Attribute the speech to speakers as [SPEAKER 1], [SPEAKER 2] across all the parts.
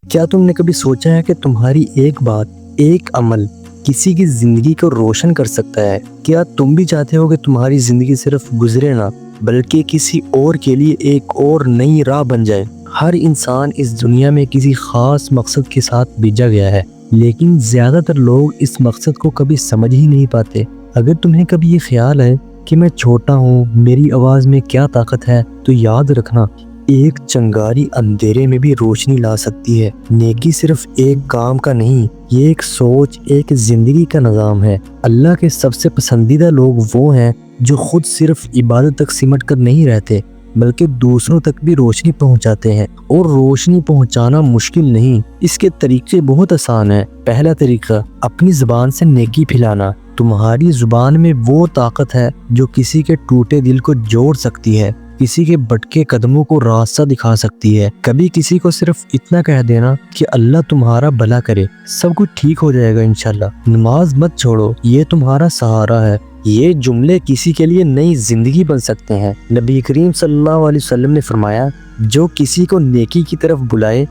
[SPEAKER 1] کیا تم نے کبھی سوچا ہے کہ تمہاری ایک بات، ایک عمل کسی کی زندگی کو روشن کر سکتا ہے؟ کیا تم بھی چاہتے ہو کہ تمہاری زندگی صرف گزرے نہ بلکہ کسی اور کے لیے ایک اور نئی راہ بن جائے؟ ہر انسان اس دنیا میں کسی خاص مقصد کے ساتھ بھیجا گیا ہے، لیکن زیادہ تر لوگ اس مقصد کو کبھی سمجھ ہی نہیں پاتے۔ اگر تمہیں کبھی یہ خیال ہے کہ میں چھوٹا ہوں، میری آواز میں کیا طاقت ہے، تو یاد رکھنا، ایک چنگاری اندھیرے میں بھی روشنی لا سکتی ہے۔ نیکی صرف ایک کام کا نہیں، یہ ایک سوچ، ایک زندگی کا نظام ہے۔ اللہ کے سب سے پسندیدہ لوگ وہ ہیں جو خود صرف عبادت تک سمٹ کر نہیں رہتے بلکہ دوسروں تک بھی روشنی پہنچاتے ہیں۔ اور روشنی پہنچانا مشکل نہیں، اس کے طریقے بہت آسان ہیں۔ پہلا طریقہ، اپنی زبان سے نیکی پھیلانا۔ تمہاری زبان میں وہ طاقت ہے جو کسی کے ٹوٹے دل کو جوڑ سکتی ہے، کسی کے بھٹکے قدموں کو راستہ دکھا سکتی ہے۔ کبھی کسی کو صرف اتنا کہہ دینا کہ اللہ تمہارا بھلا کرے، سب کچھ ٹھیک ہو جائے گا انشاءاللہ۔ نماز مت چھوڑو، یہ تمہارا سہارا ہے۔ یہ جملے کسی کے لیے نئی زندگی بن سکتے ہیں۔ نبی کریم صلی اللہ علیہ وسلم نے فرمایا، جو کسی کو نیکی کی طرف بلائے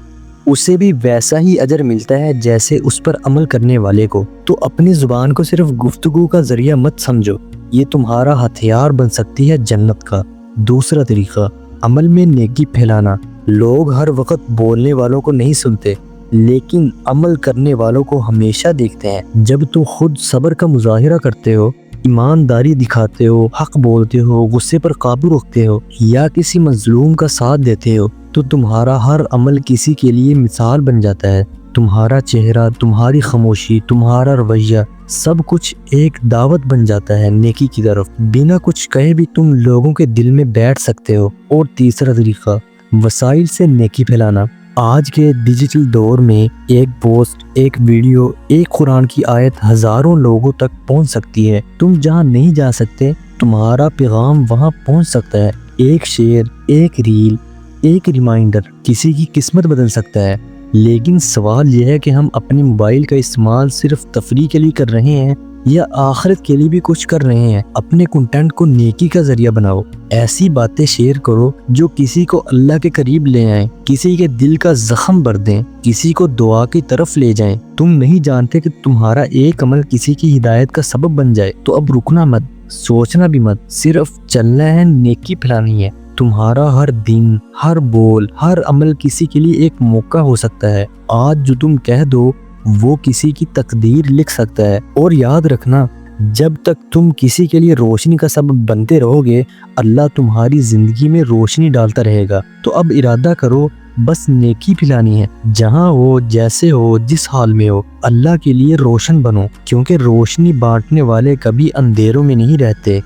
[SPEAKER 1] اسے بھی ویسا ہی اجر ملتا ہے جیسے اس پر عمل کرنے والے کو۔ تو اپنی زبان کو صرف گفتگو کا ذریعہ مت سمجھو، یہ تمہارا ہتھیار بن سکتی ہے جنت کا۔ دوسرا طریقہ، عمل میں نیکی پھیلانا۔ لوگ ہر وقت بولنے والوں کو نہیں سنتے لیکن عمل کرنے والوں کو ہمیشہ دیکھتے ہیں۔ جب تم خود صبر کا مظاہرہ کرتے ہو، ایمانداری دکھاتے ہو، حق بولتے ہو، غصے پر قابو رکھتے ہو یا کسی مظلوم کا ساتھ دیتے ہو، تو تمہارا ہر عمل کسی کے لیے مثال بن جاتا ہے۔ تمہارا چہرہ، تمہاری خاموشی، تمہارا رویہ، سب کچھ ایک دعوت بن جاتا ہے نیکی کی طرف۔ بنا کچھ کہے بھی تم لوگوں کے دل میں بیٹھ سکتے ہو۔ اور تیسرا طریقہ، وسائل سے نیکی پھیلانا۔ آج کے ڈیجیٹل دور میں ایک پوسٹ، ایک ویڈیو، ایک قرآن کی آیت ہزاروں لوگوں تک پہنچ سکتی ہے۔ تم جہاں نہیں جا سکتے، تمہارا پیغام وہاں پہنچ سکتا ہے۔ ایک شیئر، ایک ریل، ایک ریمائنڈر کسی کی قسمت بدل سکتا ہے۔ لیکن سوال یہ ہے کہ ہم اپنے موبائل کا استعمال صرف تفریح کے لیے کر رہے ہیں یا آخرت کے لیے بھی کچھ کر رہے ہیں؟ اپنے کنٹینٹ کو نیکی کا ذریعہ بناؤ، ایسی باتیں شیئر کرو جو کسی کو اللہ کے قریب لے آئیں، کسی کے دل کا زخم بھر دیں، کسی کو دعا کی طرف لے جائیں۔ تم نہیں جانتے کہ تمہارا ایک عمل کسی کی ہدایت کا سبب بن جائے۔ تو اب رکنا مت، سوچنا بھی مت، صرف چلنا ہے، نیکی پھیلانی ہے۔ تمہارا ہر دن، ہر بول، ہر عمل کسی کے لیے ایک موقع ہو سکتا ہے۔ آج جو تم کہہ دو وہ کسی کی تقدیر لکھ سکتا ہے۔ اور یاد رکھنا، جب تک تم کسی کے لیے روشنی کا سبب بنتے رہو گے، اللہ تمہاری زندگی میں روشنی ڈالتا رہے گا۔ تو اب ارادہ کرو، بس نیکی پھیلانی ہے، جہاں ہو، جیسے ہو، جس حال میں ہو، اللہ کے لیے روشن بنو، کیونکہ روشنی بانٹنے والے کبھی اندھیروں میں نہیں رہتے۔